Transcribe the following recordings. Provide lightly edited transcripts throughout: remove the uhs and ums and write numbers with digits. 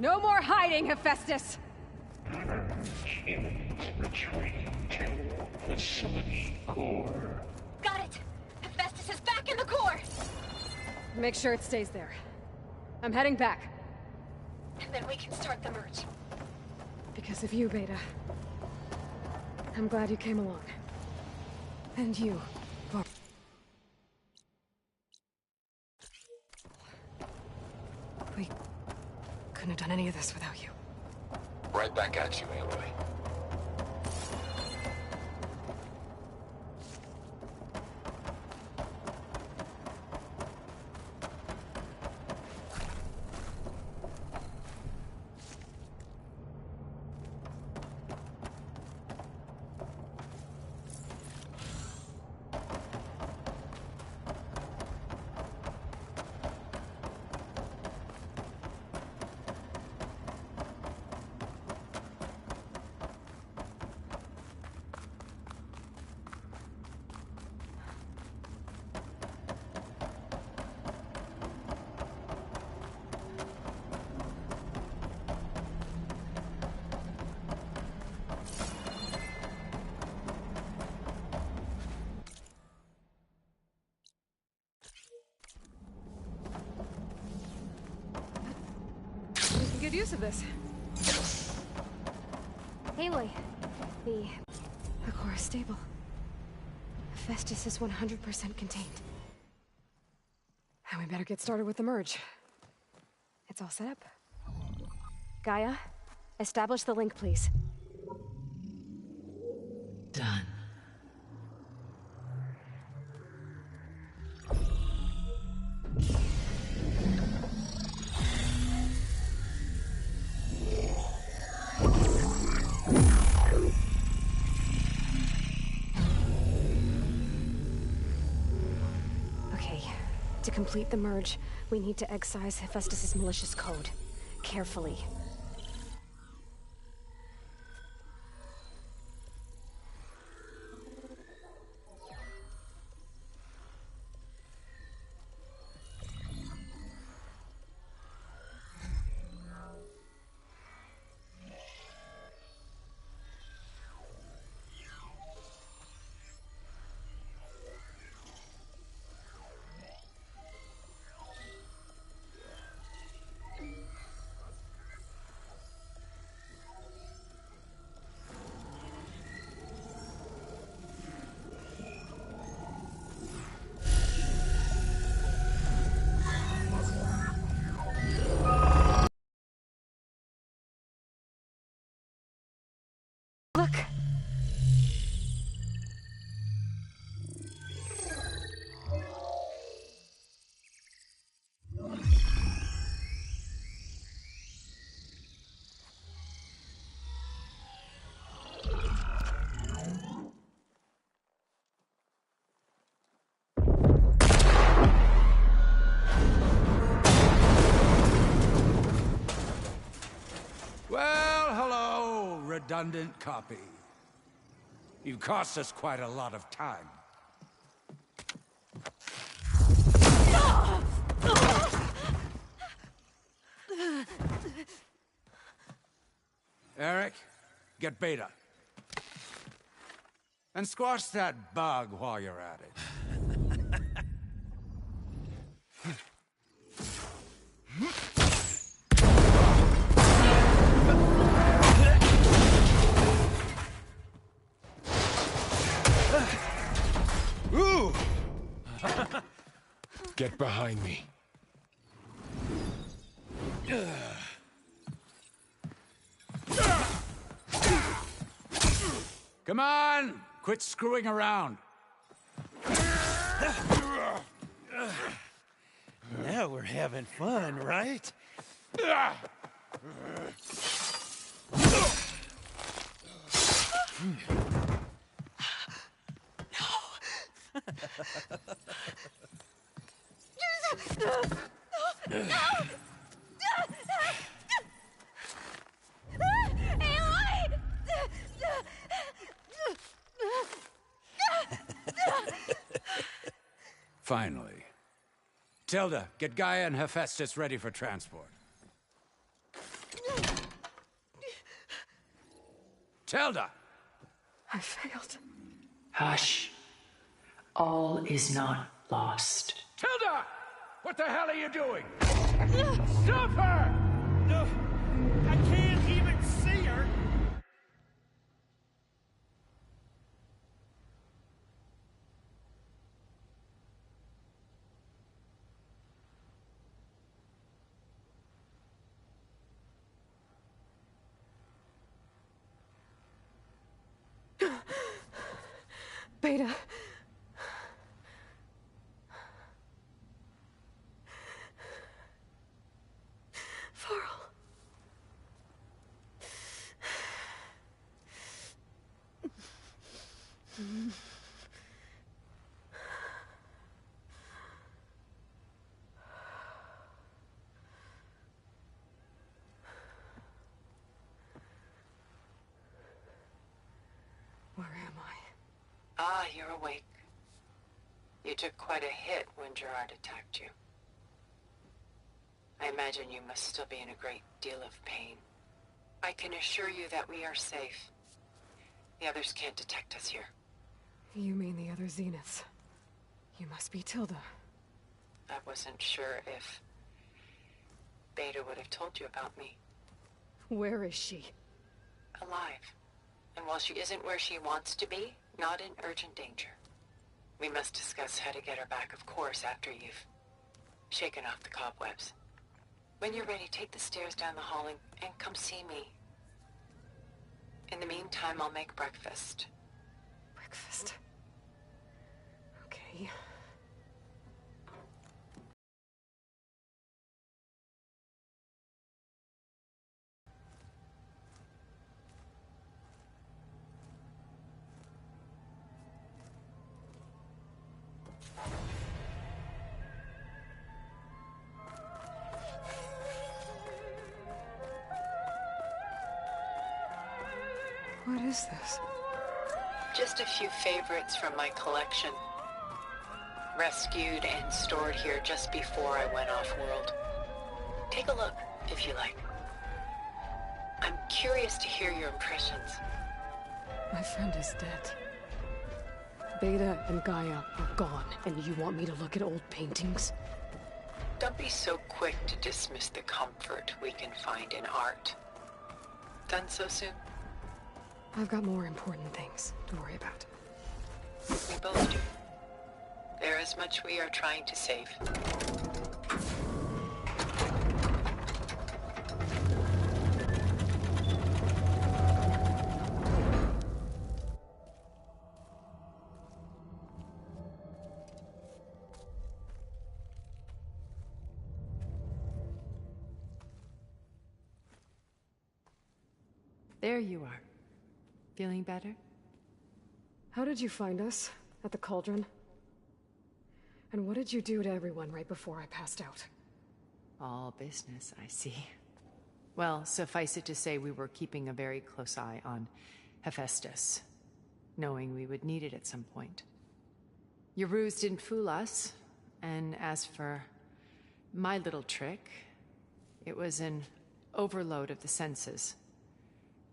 No more hiding, Hephaestus! Retreating to facility core. Got it! Hephaestus is back in the core! Make sure it stays there. I'm heading back. And then we can start the merge. Because of you, Beta. I'm glad you came along. And you, Var. We couldn't have done any of this without you. Right back at you, Aloy. Good use of this. Aloy, the core is stable. Hephaestus is 100% contained. And we better get started with the merge. It's all set up. Gaia, establish the link, please. Done. To complete the merge, we need to excise Hephaestus' malicious code. Carefully. Look! Well, hello, redundant copy. You've cost us quite a lot of time. Eric, get Beta. And squash that bug while you're at it. Ooh! Get behind me. Come on! Quit screwing around. Now we're having fun, right? Finally. Tilda, get Gaia and Hephaestus ready for transport. Tilda! I failed. Hush. All is not lost. Tilda! What the hell are you doing? Stop her! No, I can't even see her. Beta. Varl. Where am I? Ah, you're awake. You took quite a hit when Gerard attacked you. I imagine you must still be in a great deal of pain. I can assure you that we are safe. The others can't detect us here. You mean the other Zeniths? You must be Tilda. I wasn't sure if Beta would have told you about me. Where is she? Alive. And while she isn't where she wants to be, not in urgent danger. We must discuss how to get her back, of course, after you've shaken off the cobwebs. When you're ready, take the stairs down the hall and come see me. In the meantime, I'll make breakfast. Breakfast. Okay. What is this? Just a few favorites from my collection. Rescued and stored here just before I went off-world. Take a look, if you like. I'm curious to hear your impressions. My friend is dead. Beta and Gaia are gone, and you want me to look at old paintings? Don't be so quick to dismiss the comfort we can find in art. Done so soon? I've got more important things to worry about. We both do. There is much we are trying to save. There you are. Feeling better? How did you find us? At the cauldron? And what did you do to everyone right before I passed out? All business, I see. Well, suffice it to say we were keeping a very close eye on Hephaestus, knowing we would need it at some point. Your ruse didn't fool us, and as for my little trick, it was an overload of the senses,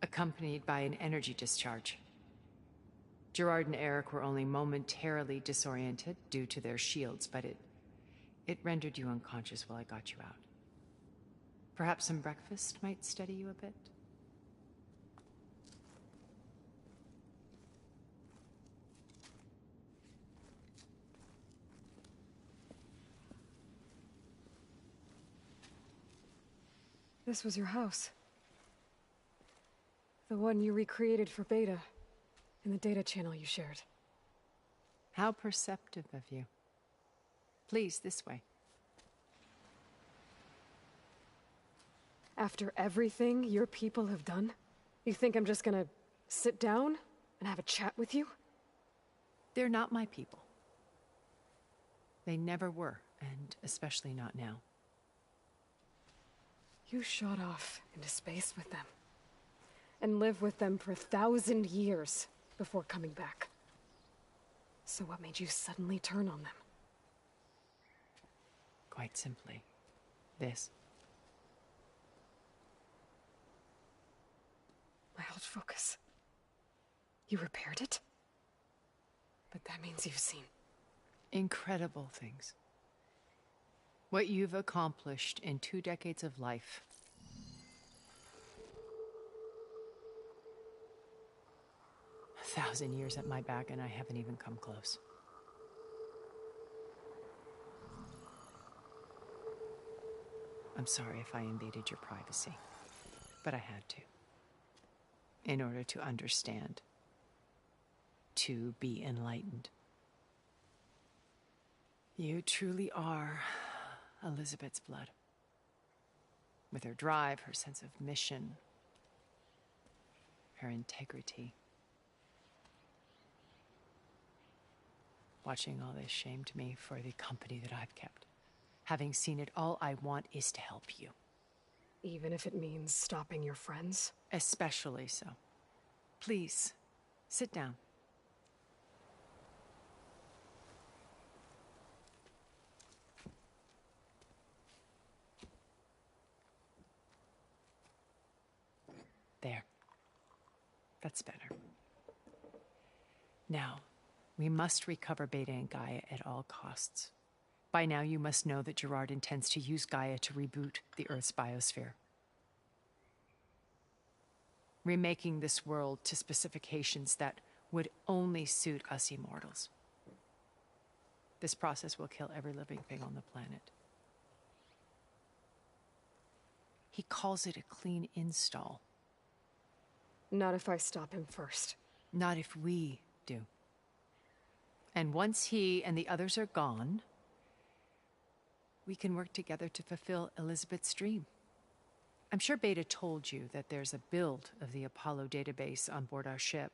accompanied by an energy discharge. Gerard and Eric were only momentarily disoriented due to their shields, but it rendered you unconscious while I got you out. Perhaps some breakfast might steady you a bit? This was your house. The one you recreated for Beta, in the data channel you shared. How perceptive of you. Please, this way. After everything your people have done, you think I'm just gonna sit down and have a chat with you? They're not my people. They never were, and especially not now. You shot off into space with them, and lived with them for 1,000 years before coming back. So what made you suddenly turn on them? Quite simply, this. My old focus. You repaired it? But that means you've seen... Incredible things. What you've accomplished in 2 decades of life. A 1,000 years at my back, and I haven't even come close. I'm sorry if I invaded your privacy, but I had to. In order to understand. To be enlightened. You truly are Elizabeth's blood. With her drive, her sense of mission, her integrity. Watching all this shamed me for the company that I've kept. Having seen it, all I want is to help you. Even if it means stopping your friends? Especially so. Please, sit down. There. That's better. Now, we must recover Beta and Gaia at all costs. By now, you must know that Gerard intends to use Gaia to reboot the Earth's biosphere. Remaking this world to specifications that would only suit us immortals. This process will kill every living thing on the planet. He calls it a clean install. Not if I stop him first. Not if we do. And once he and the others are gone, we can work together to fulfill Elizabeth's dream. I'm sure Beta told you that there's a build of the Apollo database on board our ship.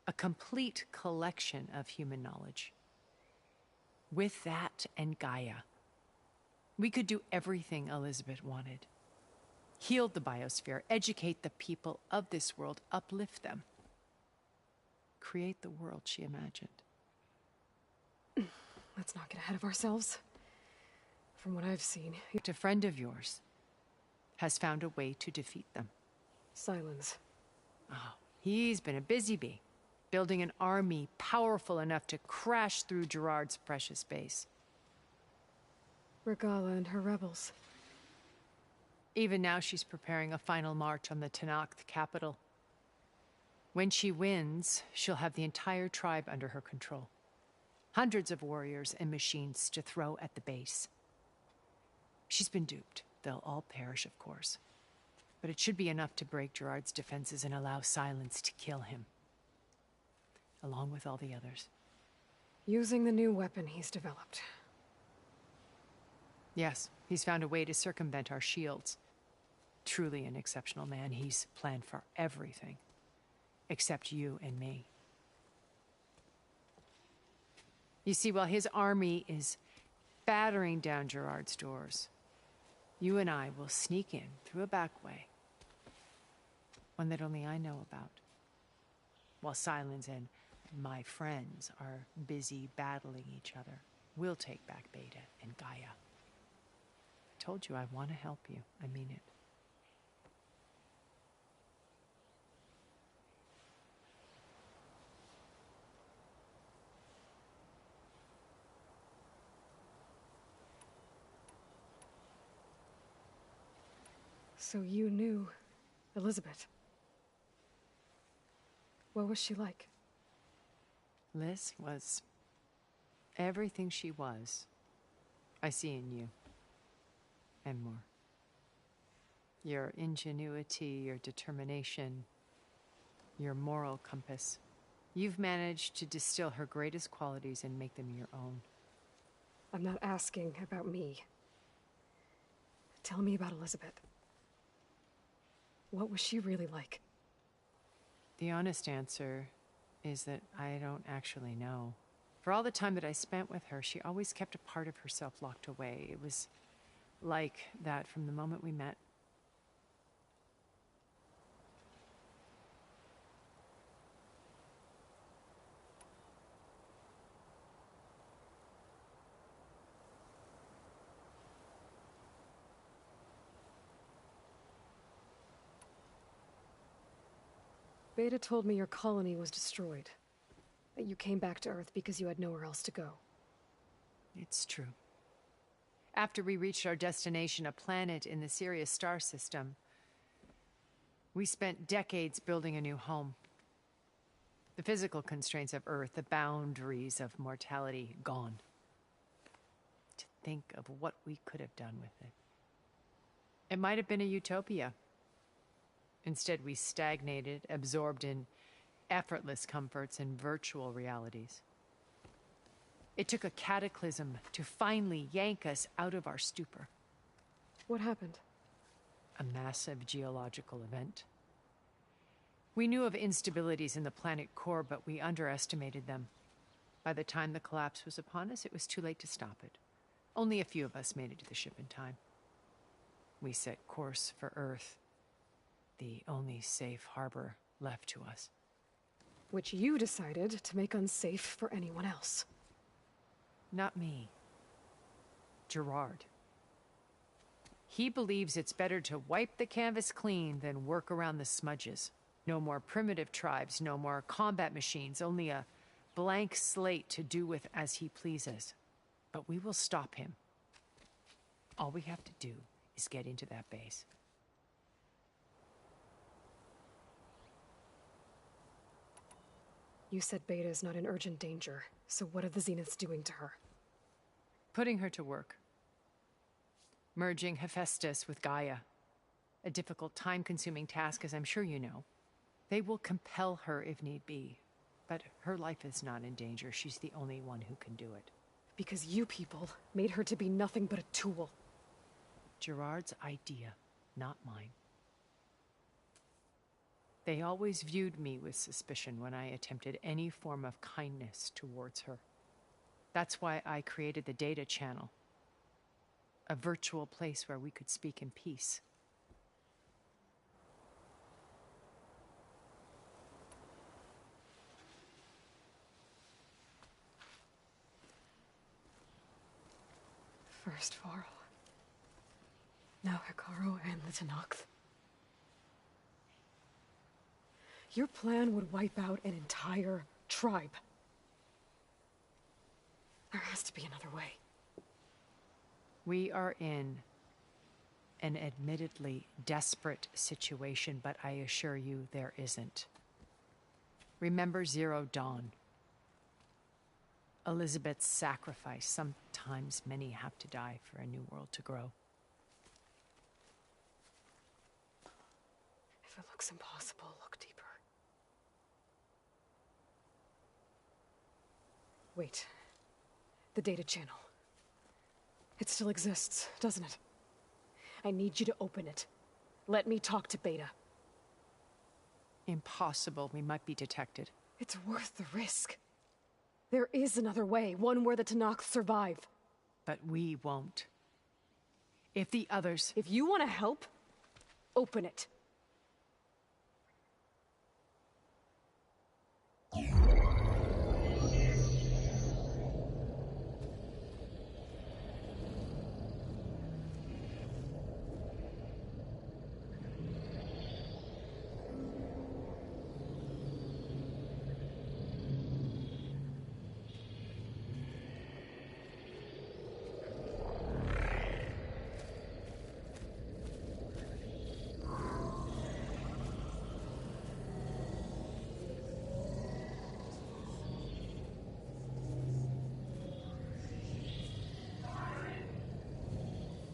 A complete collection of human knowledge. With that and Gaia, we could do everything Elizabeth wanted. Heal the biosphere, educate the people of this world, uplift them. Create the world she imagined. Let's not get ahead of ourselves. From what I've seen... A friend of yours has found a way to defeat them. Silence. Oh, he's been a busy bee, building an army powerful enough to crash through Gerard's precious base. Regala and her rebels. Even now she's preparing a final march on the Tenakth capital. When she wins, she'll have the entire tribe under her control. Hundreds of warriors and machines to throw at the base. She's been duped. They'll all perish, of course. But it should be enough to break Gerard's defenses and allow Silence to kill him. Along with all the others. Using the new weapon he's developed. Yes, he's found a way to circumvent our shields. Truly an exceptional man. He's planned for everything. Except you and me. You see, while his army is battering down Gerard's doors, you and I will sneak in through a back way. One that only I know about. While Silence and my friends are busy battling each other, we'll take back Beta and Gaia. I told you I want to help you. I mean it. So you knew Elizabeth. What was she like? Liz was everything she was. I see in you. And more. Your ingenuity, your determination, your moral compass. You've managed to distill her greatest qualities and make them your own. I'm not asking about me. Tell me about Elizabeth. What was she really like? The honest answer is that I don't actually know. For all the time that I spent with her, she always kept a part of herself locked away. It was like that from the moment we met. Beta told me your colony was destroyed. That you came back to Earth because you had nowhere else to go. It's true. After we reached our destination, a planet in the Sirius star system, we spent decades building a new home. The physical constraints of Earth, the boundaries of mortality, gone. To think of what we could have done with it. It might have been a utopia. Instead, we stagnated, absorbed in effortless comforts and virtual realities. It took a cataclysm to finally yank us out of our stupor. What happened? A massive geological event. We knew of instabilities in the planet core, but we underestimated them. By the time the collapse was upon us, it was too late to stop it. Only a few of us made it to the ship in time. We set course for Earth, the only safe harbor left to us. Which you decided to make unsafe for anyone else. Not me. Gerard. He believes it's better to wipe the canvas clean than work around the smudges. No more primitive tribes, no more combat machines, only a blank slate to do with as he pleases. But we will stop him. All we have to do is get into that base. You said Beta is not in urgent danger, so what are the Zeniths doing to her? Putting her to work. Merging Hephaestus with Gaia. A difficult, time-consuming task, as I'm sure you know. They will compel her if need be. But her life is not in danger. She's the only one who can do it. Because you people made her to be nothing but a tool. Gerard's idea, not mine. They always viewed me with suspicion when I attempted any form of kindness towards her. That's why I created the data channel. A virtual place where we could speak in peace. First Varl. Now Hikaru and the Tenakth. Your plan would wipe out an entire tribe. There has to be another way. We are in an admittedly desperate situation, but I assure you there isn't. Remember Zero Dawn. Elizabeth's sacrifice. Sometimes many have to die for a new world to grow. If it looks impossible, look deeper. Wait. The data channel. It still exists, doesn't it? I need you to open it. Let me talk to Beta. Impossible. We might be detected. It's worth the risk. There is another way, one where the Tenakth survive. But we won't. If the others... If you want to help, open it.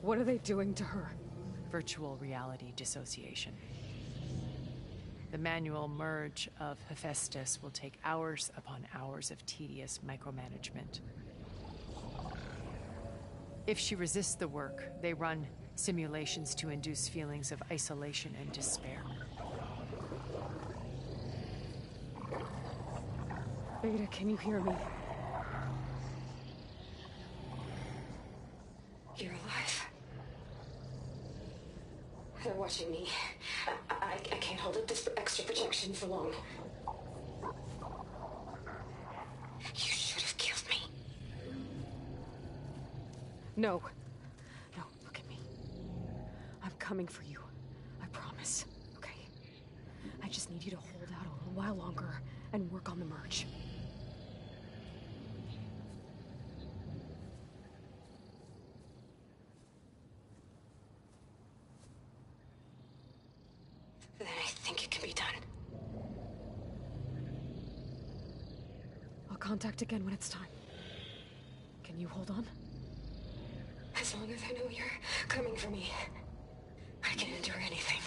What are they doing to her? Virtual reality dissociation. The manual merge of Hephaestus will take hours upon hours of tedious micromanagement. If she resists the work, they run simulations to induce feelings of isolation and despair. Beta, can you hear me? You're alive. They're watching me. I can't hold up this extra protection for long. You should have killed me. No. No, look at me. I'm coming for you. I promise, okay? I just need you to hold out a while longer and work on the merge. Then I think it can be done. I'll contact again when it's time. Can you hold on? As long as I know you're coming for me, I can endure anything.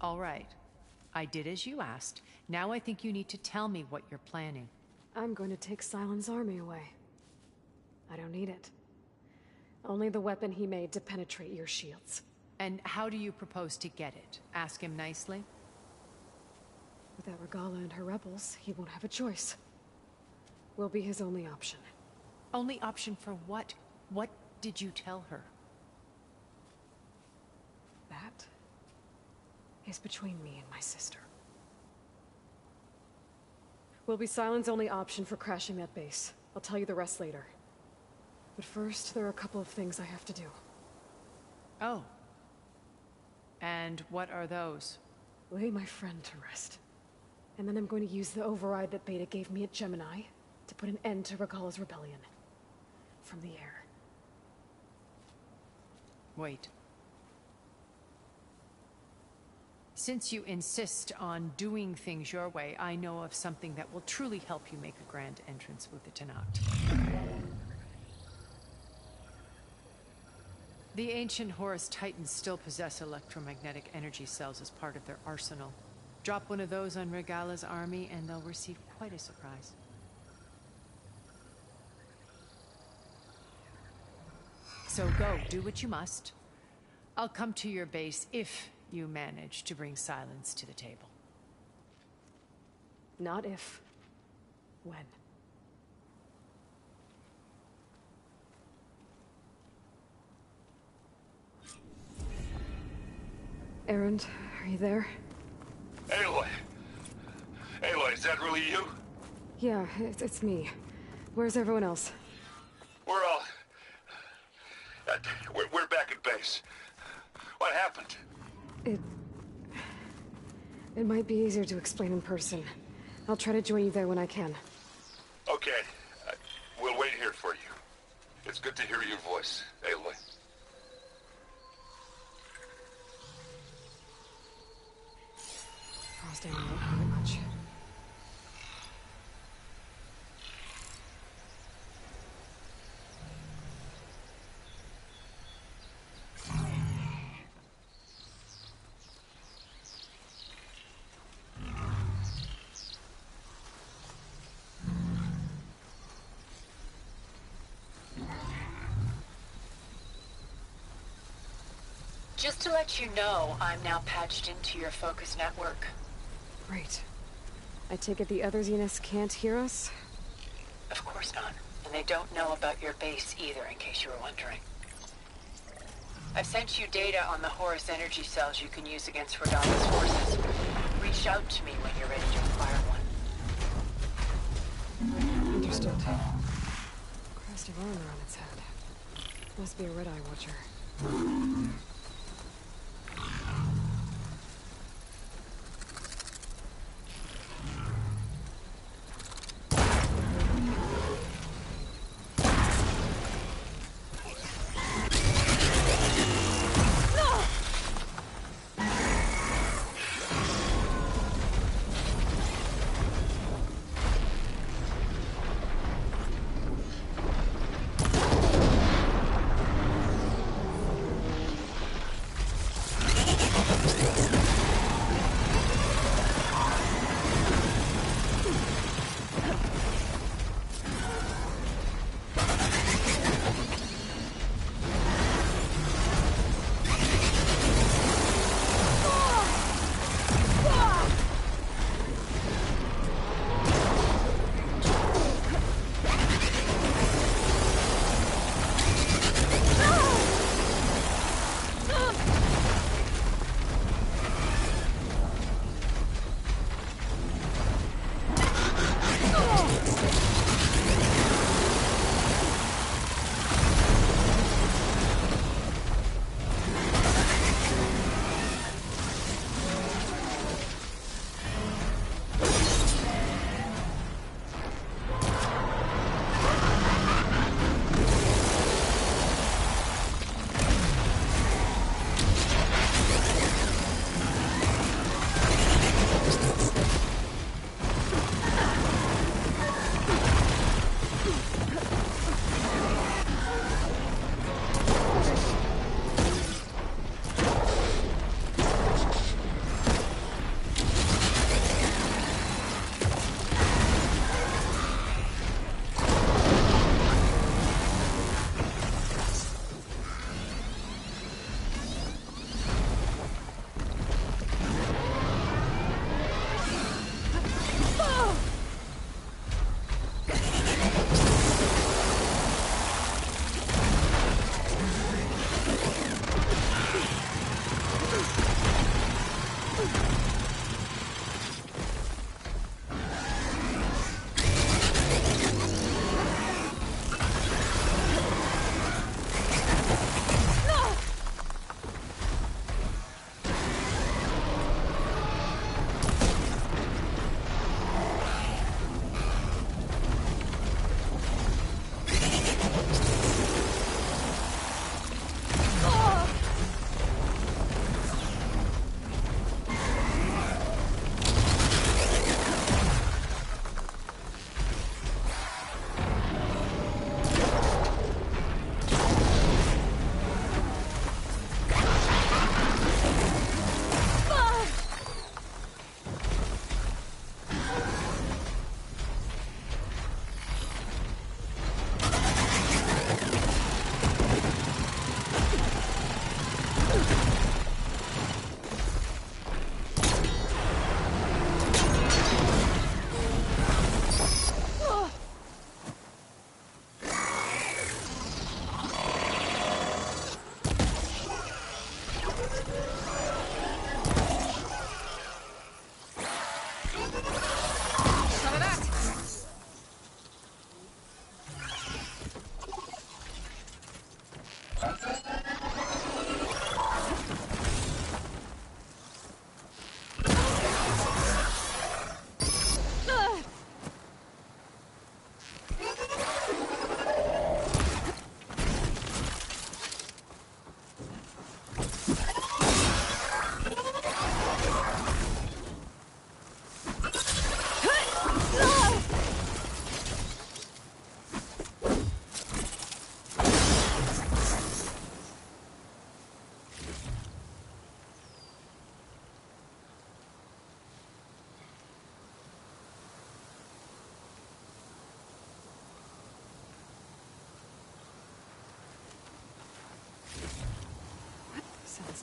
All right. I did as you asked. Now I think you need to tell me what you're planning. I'm going to take Sylens' army away. I don't need it. Only the weapon he made to penetrate your shields. And how do you propose to get it? Ask him nicely? Without Regala and her rebels, he won't have a choice. We'll be his only option. Only option for what? What did you tell her? That is between me and my sister. Will be Sylens' only option for crashing that base. I'll tell you the rest later. But first, there are a couple of things I have to do. Oh. And what are those? Lay my friend to rest. And then I'm going to use the override that Beta gave me at Gemini to put an end to Regala's rebellion. From the air. Wait. Since you insist on doing things your way, I know of something that will truly help you make a grand entrance with the Tenakth. The ancient Horus Titans still possess electromagnetic energy cells as part of their arsenal. Drop one of those on Regala's army and they'll receive quite a surprise. So go, do what you must. I'll come to your base if you manage to bring Sylens to the table. Not if. When. Erend, are you there? Aloy! Aloy, is that really you? Yeah, it's me. Where's everyone else? We're all... we're back at base. What happened? It might be easier to explain in person. I'll try to join you there when I can. Okay. We'll wait here for you. It's good to hear your voice, Aloy. Frost ain't very much. Just to let you know, I'm now patched into your focus network. Great. I take it the other Zeniths can't hear us? Of course not. And they don't know about your base either, in case you were wondering. I've sent you data on the Horus energy cells you can use against Regala's forces. Reach out to me when you're ready to acquire one. Understood. Crest of armor on its head. Must be a Red-Eye Watcher.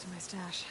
to my stash.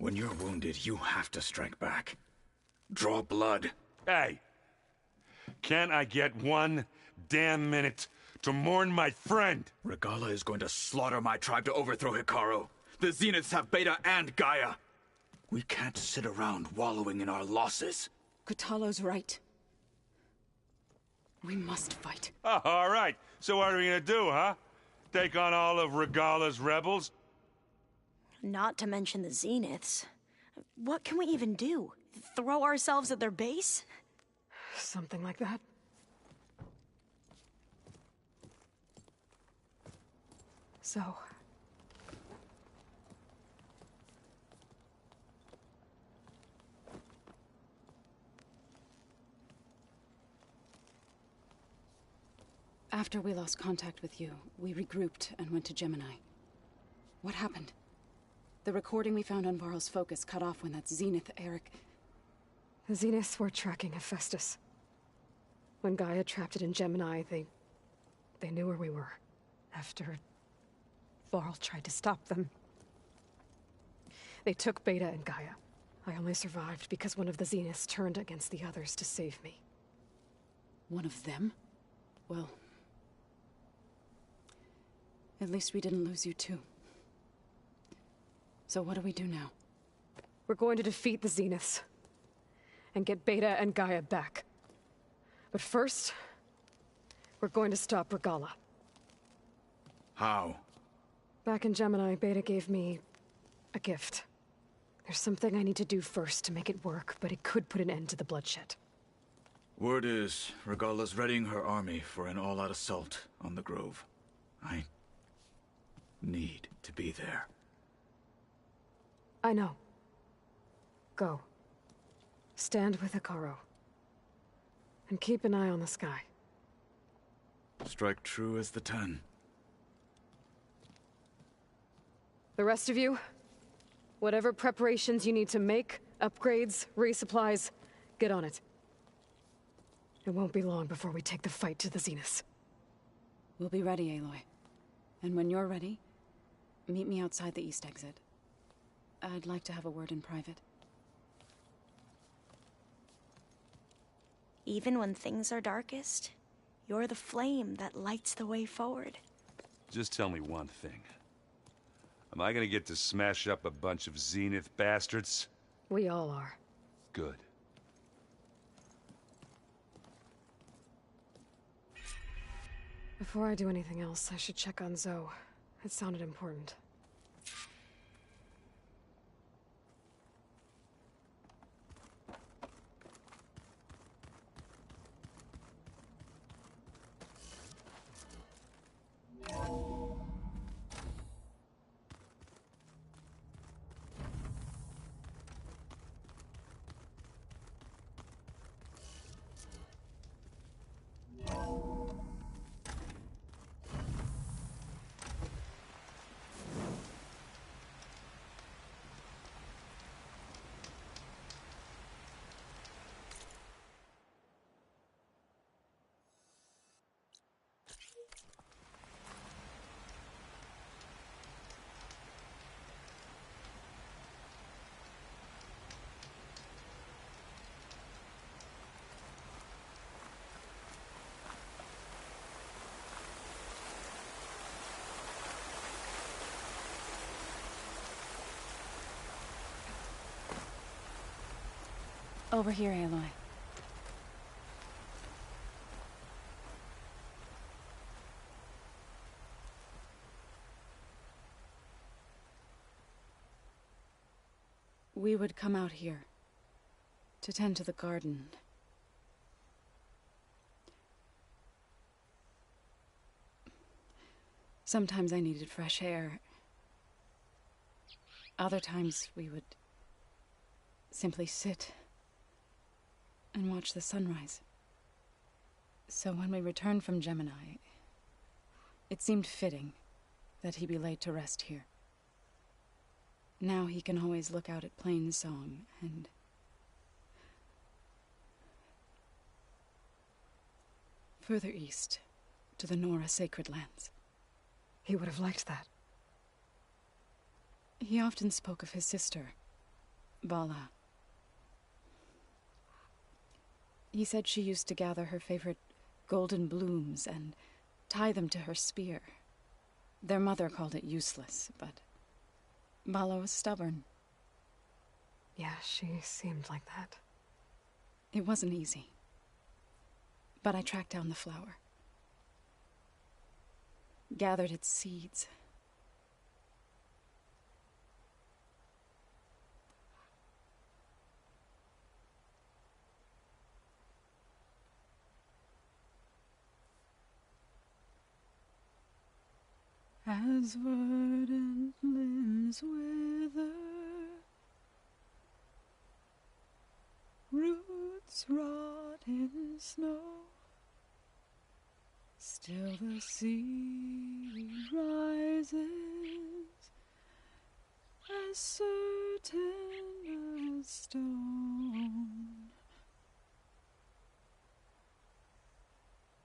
When you're wounded, you have to strike back. Draw blood. Hey, can't I get one damn minute to mourn my friend? Regala is going to slaughter my tribe to overthrow Hikaru. The Zeniths have Beta and Gaia. We can't sit around wallowing in our losses. Kutalo's right. We must fight. Oh, all right. So what are we gonna do, huh? Take on all of Regala's rebels? Not to mention the Zeniths. What can we even do? Throw ourselves at their base? Something like that. So... After we lost contact with you, we regrouped and went to Gemini. What happened? The recording we found on Varl's focus cut off when that Zenith, Eric... The Zeniths were tracking Hephaestus. When Gaia trapped it in Gemini, they knew where we were. After Varl tried to stop them. They took Beta and Gaia. I only survived because one of the Zeniths turned against the others to save me. One of them? Well... at least we didn't lose you too. So what do we do now? We're going to defeat the Zeniths. And get Beta and Gaia back. But first, we're going to stop Regala. How? Back in Gemini, Beta gave me a gift. There's something I need to do first to make it work, but it could put an end to the bloodshed. Word is, Regalla's readying her army for an all-out assault on the Grove. I need to be there. I know. Go. Stand with Hikaru. And keep an eye on the sky. Strike true as the 10. The rest of you, whatever preparations you need to make, upgrades, resupplies, get on it. It won't be long before we take the fight to the Zeniths. We'll be ready, Aloy. And when you're ready, meet me outside the east exit. I'd like to have a word in private. Even when things are darkest, you're the flame that lights the way forward. Just tell me one thing. Am I gonna get to smash up a bunch of Zenith bastards? We all are. Good. Before I do anything else, I should check on Zoe. It sounded important. Over here, Aloy. We would come out here to tend to the garden. Sometimes I needed fresh air. Other times we would simply sit and watch the sunrise. So when we returned from Gemini, it seemed fitting that he be laid to rest here. Now he can always look out at Plain Song and further east to the Nora Sacred Lands. He would have liked that. He often spoke of his sister, Vala. He said she used to gather her favorite golden blooms and tie them to her spear. Their mother called it useless, but Vala was stubborn. Yeah, she seemed like that. It wasn't easy. But I tracked down the flower. Gathered its seeds. As verdant limbs wither, roots rot in snow, still the sea rises, as certain as stone.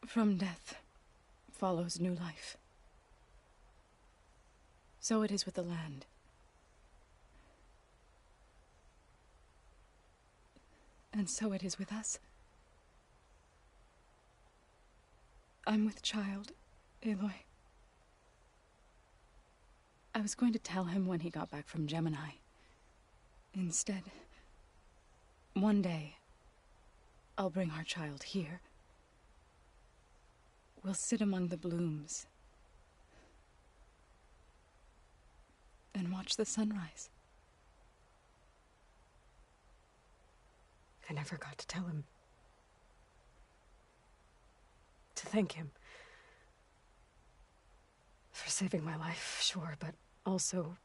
From death follows new life. So it is with the land. And so it is with us. I'm with child, Aloy. I was going to tell him when he got back from Gemini. Instead, one day, I'll bring our child here. We'll sit among the blooms and watch the sunrise. I never got to tell him. to thank him. For saving my life, sure, but also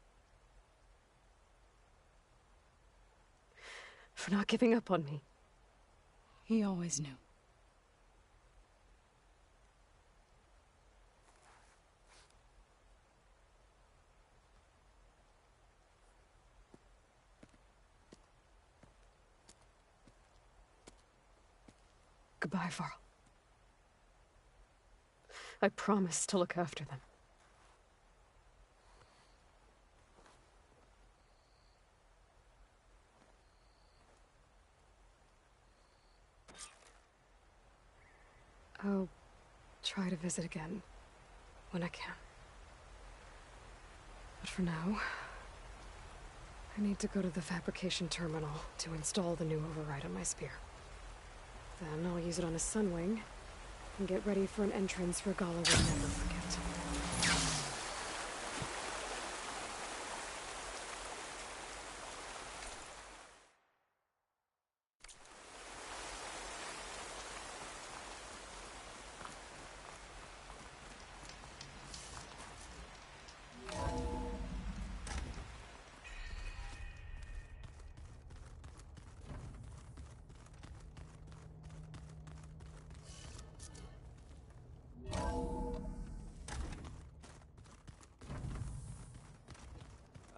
for not giving up on me. He always knew. Goodbye, Varl. I promise to look after them. I'll try to visit again when I can. But for now, I need to go to the fabrication terminal to install the new override on my spear. Then I'll use it on a sunwing and get ready for an entrance Regala will never forget.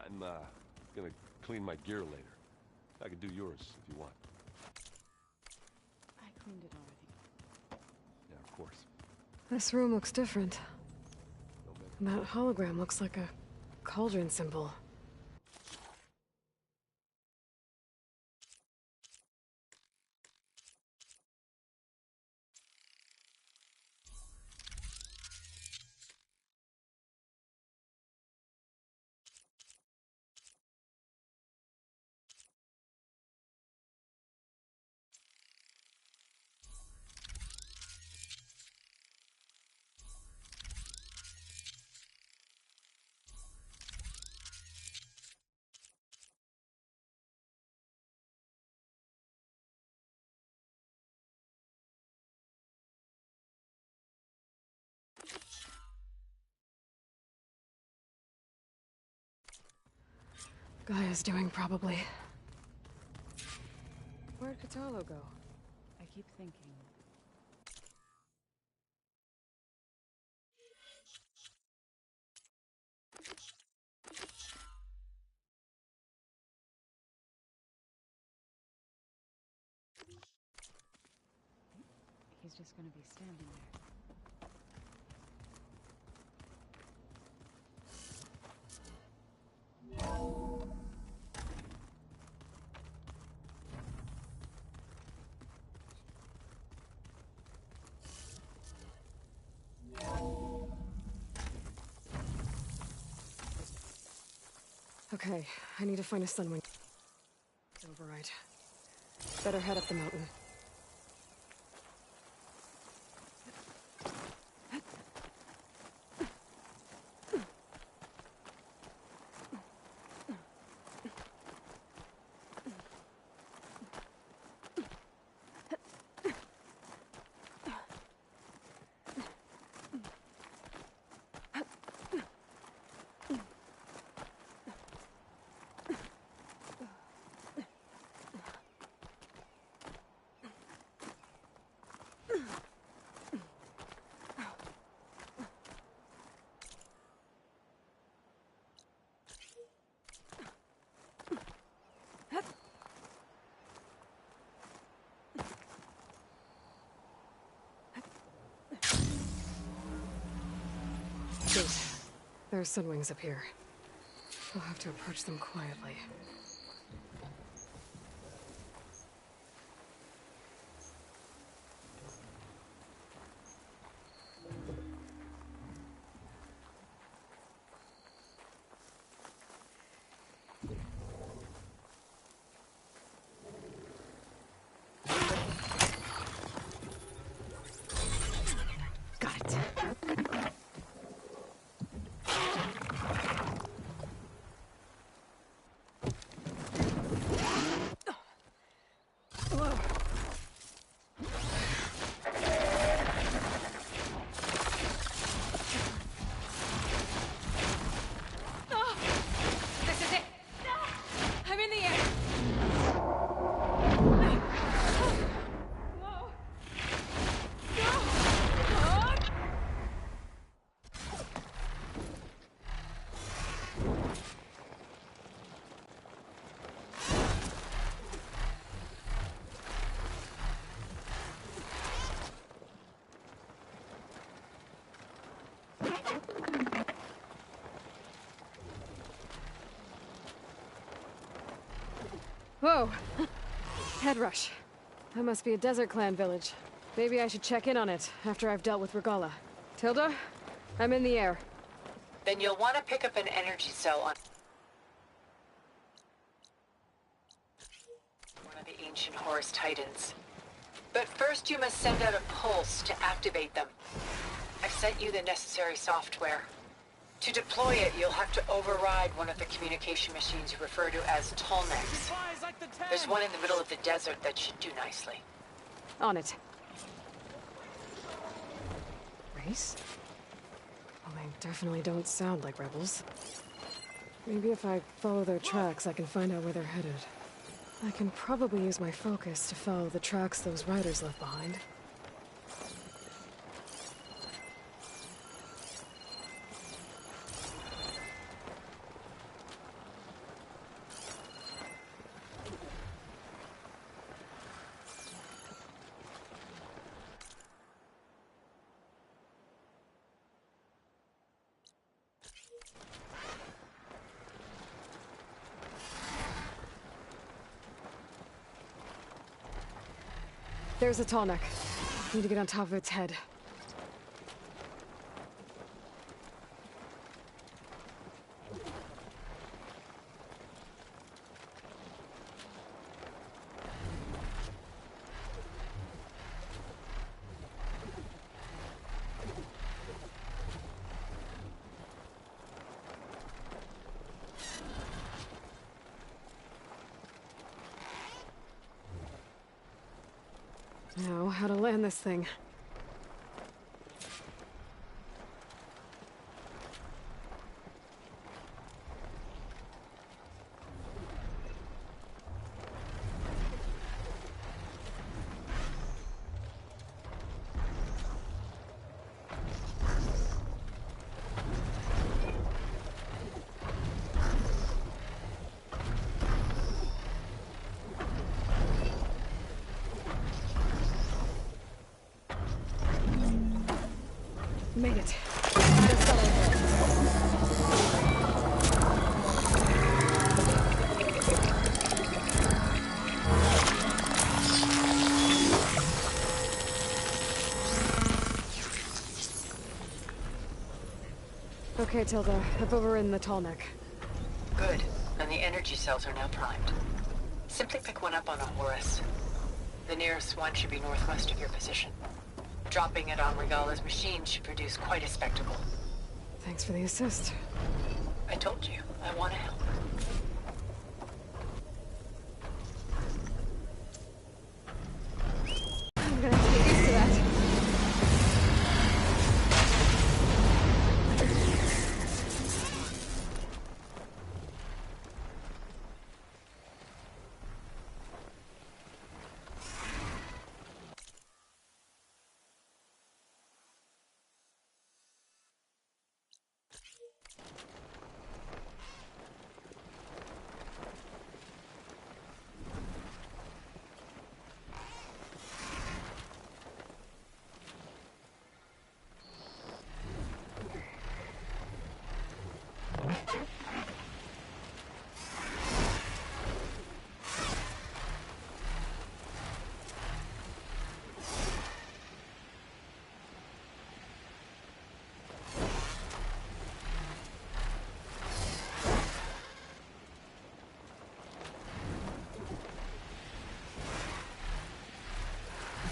I'm gonna clean my gear later. I can do yours if you want. I cleaned it already. Yeah, of course. This room looks different. And that hologram looks like a cauldron symbol. Gaia's doing, probably. Where'd Katalo go? I keep thinking. He's just gonna be standing there. Okay, I need to find a sunwing. Override. Better head up the mountain. Good. There are sunwings up here. We'll have to approach them quietly. Got it. Whoa! Head rush. That must be a Desert Clan village. Maybe I should check in on it after I've dealt with Regala. Tilda? I'm in the air. Then you'll want to pick up an energy cell on one of the ancient Horus Titans. But first you must send out a pulse to activate them. I've sent you the necessary software. To deploy it, you'll have to override one of the communication machines you refer to as Tallnecks. There's one in the middle of the desert that should do nicely. On it. Race? Well, they definitely don't sound like rebels. Maybe if I follow their tracks, I can find out where they're headed. I can probably use my focus to follow the tracks those riders left behind. There's a tall neck. Need to get on top of its head. Now, how to land this thing. Made it. Okay, Tilda. I've overridden the tall neck. Good. And the energy cells are now primed. Simply pick one up on a Horus. The nearest one should be northwest of your position. Dropping it on Regala's machine should produce quite a spectacle. Thanks for the assist. I told you, I want to help. I'm gonna have to get used to that.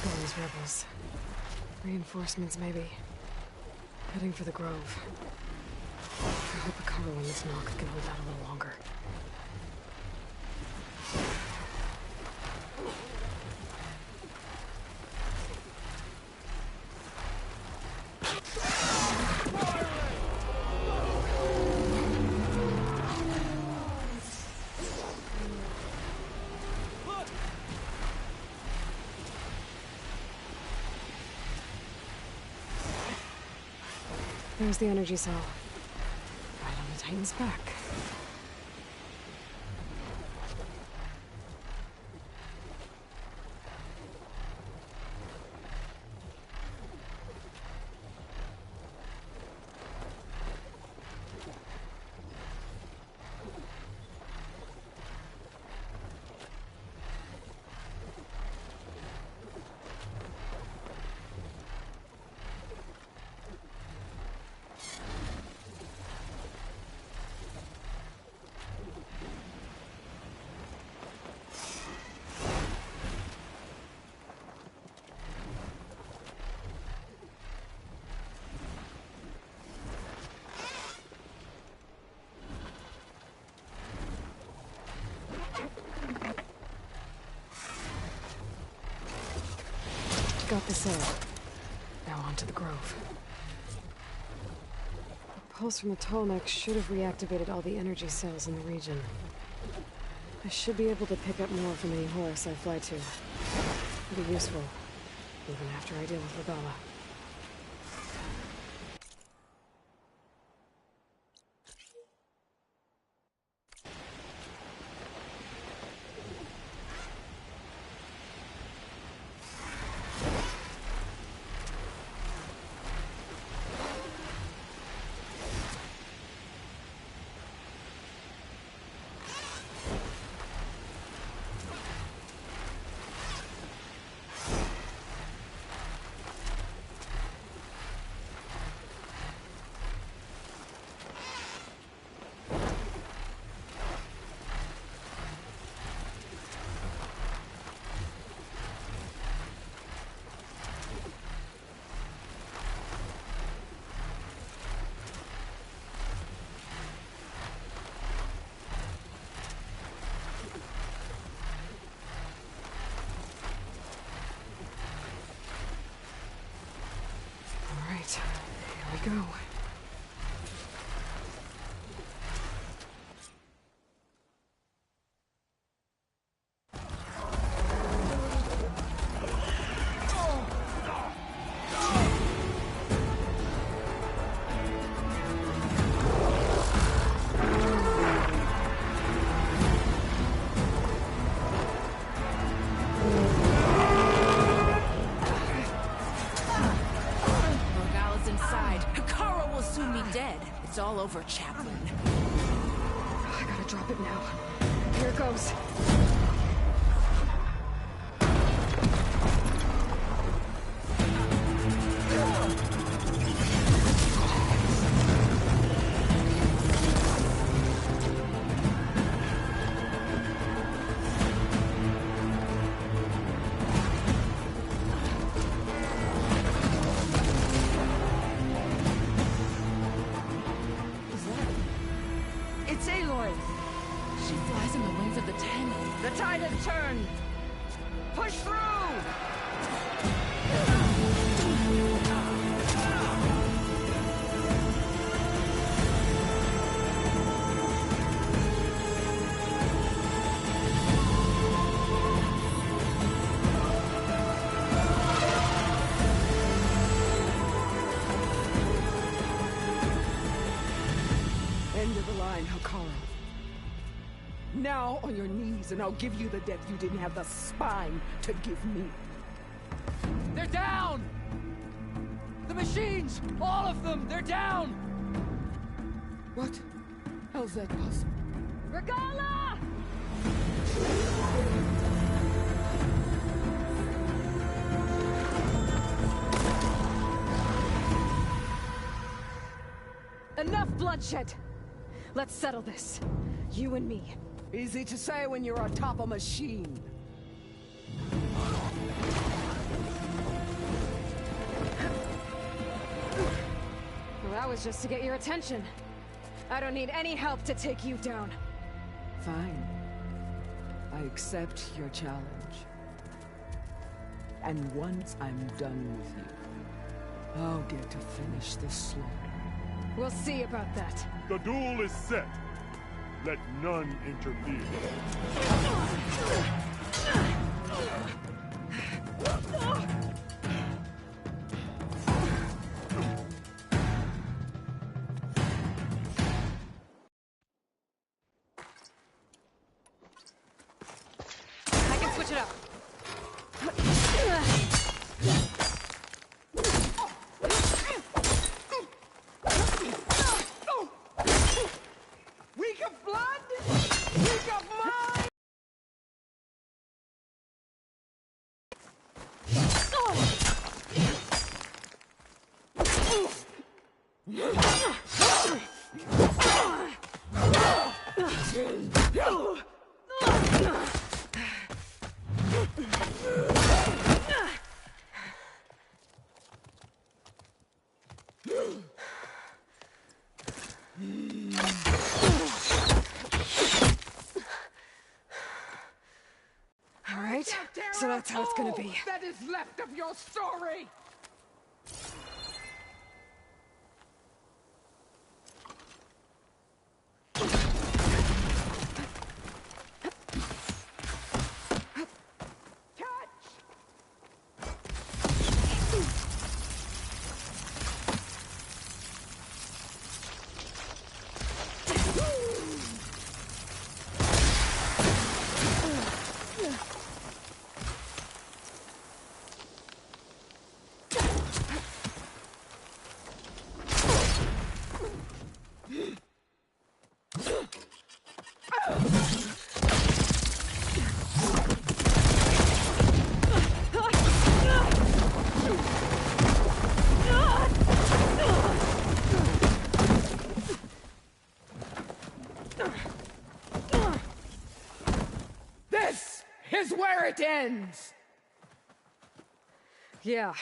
Those rebels. Reinforcements, maybe. Heading for the Grove. I hope a cover on this knock can hold out a little longer. There's the energy cell. Right on the Titan's back. got the cell. Now on to the grove. The pulse from the Tolmec should have reactivated all the energy cells in the region. I should be able to pick up more from any horse I fly to. It'll be useful, even after I deal with Regala. Here we go. It's all over, Chaplain. I gotta drop it now. Here it goes. The tide has turned! Push through! End of the line, Hikaru. Now on your knees, and I'll give you the death you didn't have the spine to give me. They're down! The machines! All of them! They're down! What? How's that possible? Regala! Enough bloodshed! Let's settle this. You and me. Easy to say when you're atop a machine. Well, that was just to get your attention. I don't need any help to take you down. Fine. I accept your challenge. And once I'm done with you, I'll get to finish this slaughter. We'll see about that. The duel is set. Let none interfere. I can switch it up. Week of blood? Week of mine? All right. right? So that's how it's gonna be. That is left of your story! This is where it ends! Yeah,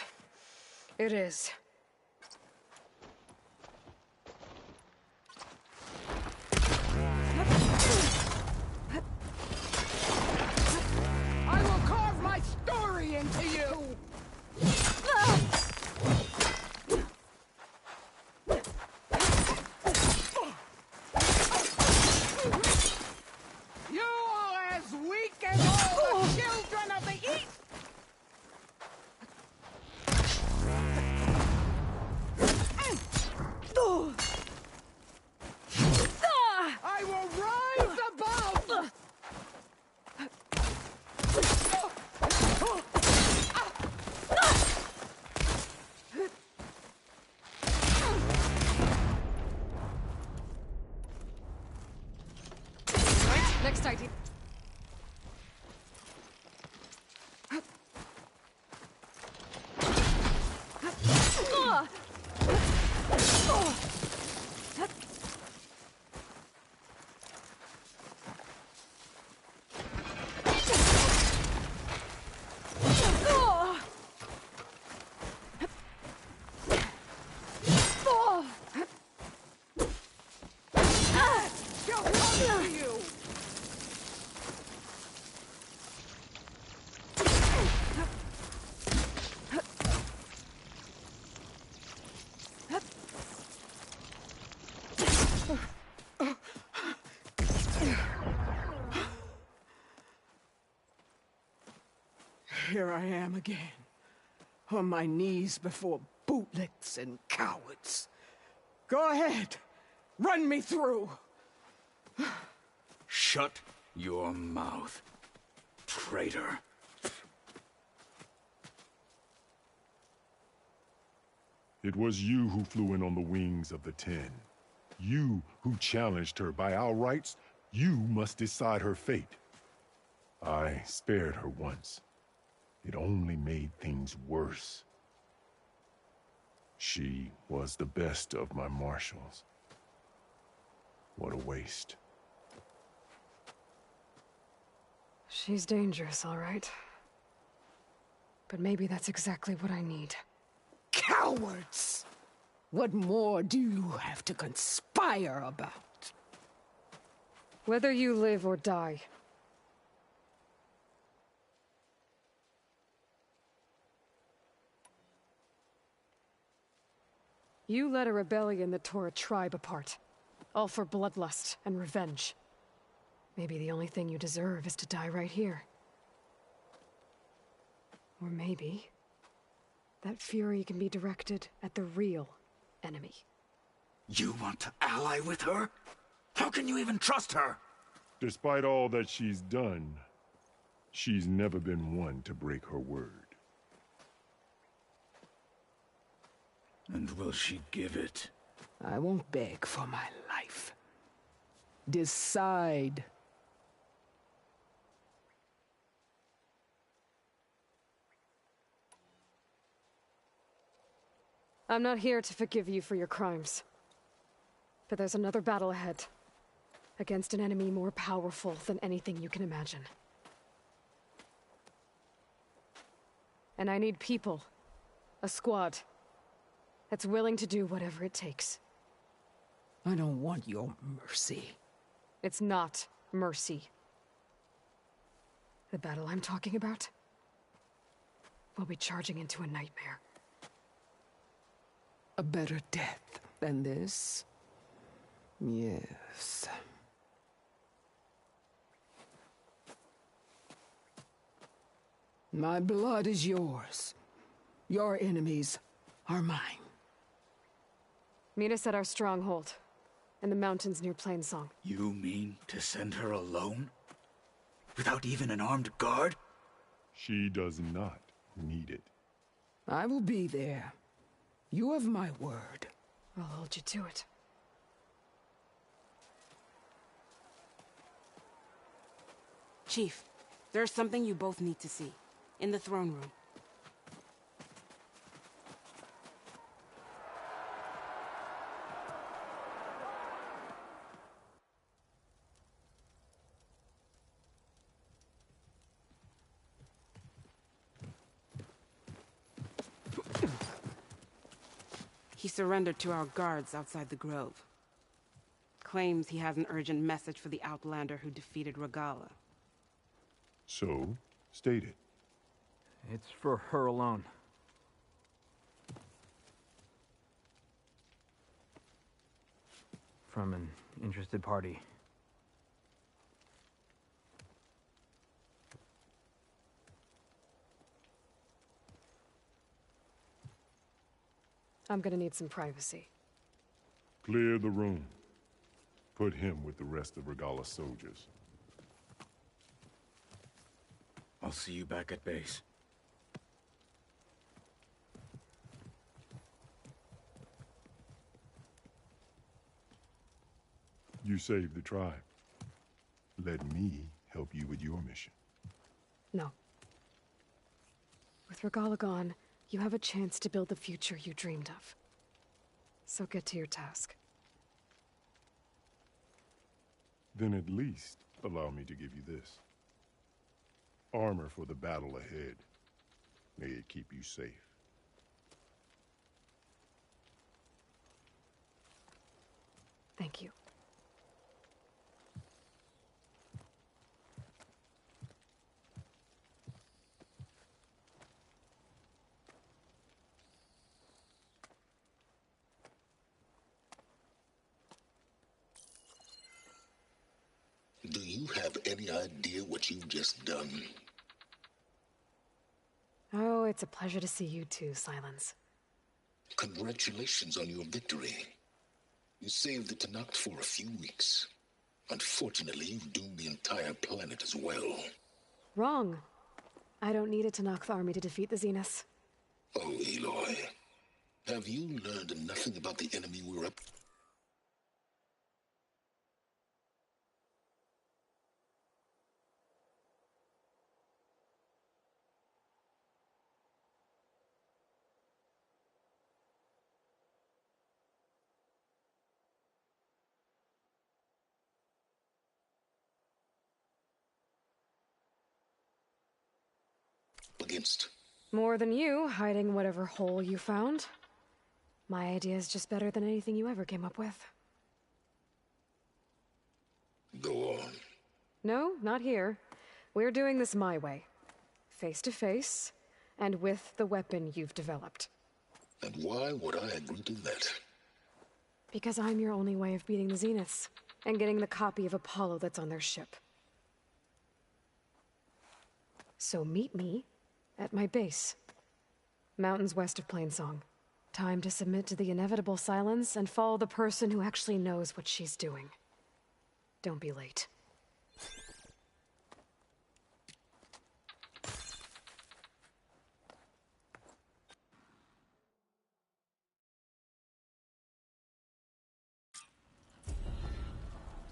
it is. I will carve my story into you! You are as weak as all the children of the East! I will rise above! Right, next idea. She'll come to you! Here I am again, on my knees before bootlicks and cowards. Go ahead, run me through. Shut your mouth, traitor. It was you who flew in on the wings of the 10. You who challenged her. By our rights, you must decide her fate. I spared her once. It only made things worse. She was the best of my marshals. What a waste. She's dangerous, all right. But maybe that's exactly what I need. Cowards! What more do you have to conspire about? Whether you live or die. You led a rebellion that tore a tribe apart. All for bloodlust and revenge. Maybe the only thing you deserve is to die right here. Or maybe that fury can be directed at the real enemy. You want to ally with her? How can you even trust her? Despite all that she's done, she's never been one to break her word. And will she give it? I won't beg for my life. Decide. I'm not here to forgive you for your crimes. But there's another battle ahead. Against an enemy more powerful than anything you can imagine. And I need people. A squad. That's willing to do whatever it takes. I don't want your mercy. It's not mercy. The battle I'm talking about? We'll be charging into a nightmare. A better death than this? Yes. My blood is yours. Your enemies are mine. Meet us at our stronghold, in the mountains near Plainsong. You mean to send her alone? Without even an armed guard? She does not need it. I will be there. You have my word. I'll hold you to it. Chief, there's something you both need to see. In the throne room. He surrendered to our guards outside the grove. Claims he has an urgent message for the Outlander who defeated Regala. So, state it. It's for her alone. From an interested party. I'm gonna need some privacy. Clear the room. Put him with the rest of Regala's soldiers. I'll see you back at base. You saved the tribe. Let me help you with your mission. No. With Regala gone, you have a chance to build the future you dreamed of. So get to your task. Then at least allow me to give you this. Armor for the battle ahead. May it keep you safe. Thank you. Do you have any idea what you've just done? Oh, it's a pleasure to see you too, Silence. Congratulations on your victory. You saved the Tenakth for a few weeks. Unfortunately, you've doomed the entire planet as well. Wrong. I don't need a Tenakth army to defeat the Zeniths. Oh, Aloy. Have you learned nothing about the enemy we're up? Against? More than you, hiding whatever hole you found. My idea is just better than anything you ever came up with. Go on. No, not here. We're doing this my way. Face to face, and with the weapon you've developed. And why would I agree to that? Because I'm your only way of beating the Zeniths, and getting the copy of Apollo that's on their ship. So meet me at my base. Mountains west of Plainsong. Time to submit to the inevitable silence and follow the person who actually knows what she's doing. Don't be late.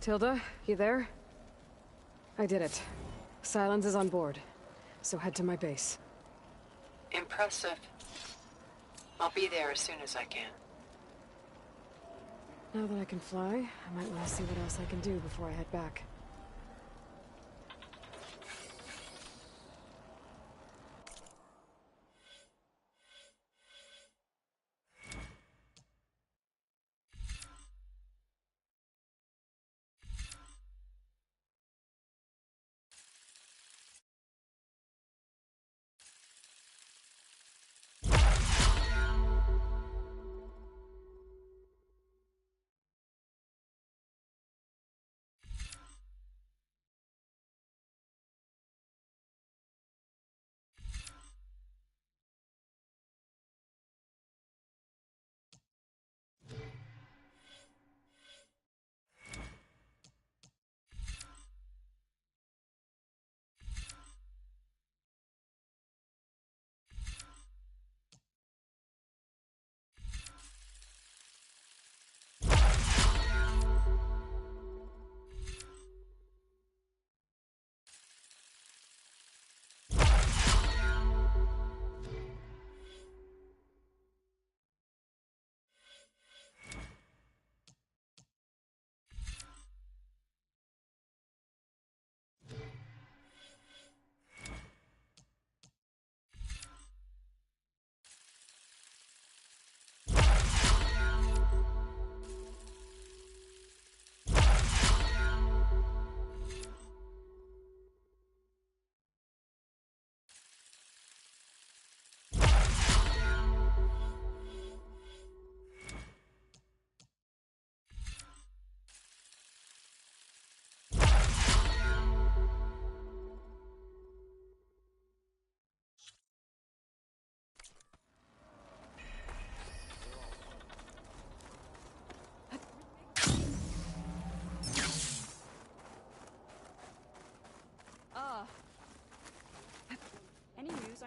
Tilda, you there? I did it. Silence is on board, so head to my base. Impressive. I'll be there as soon as I can. Now that I can fly, I might want to see what else I can do before I head back.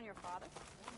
your father?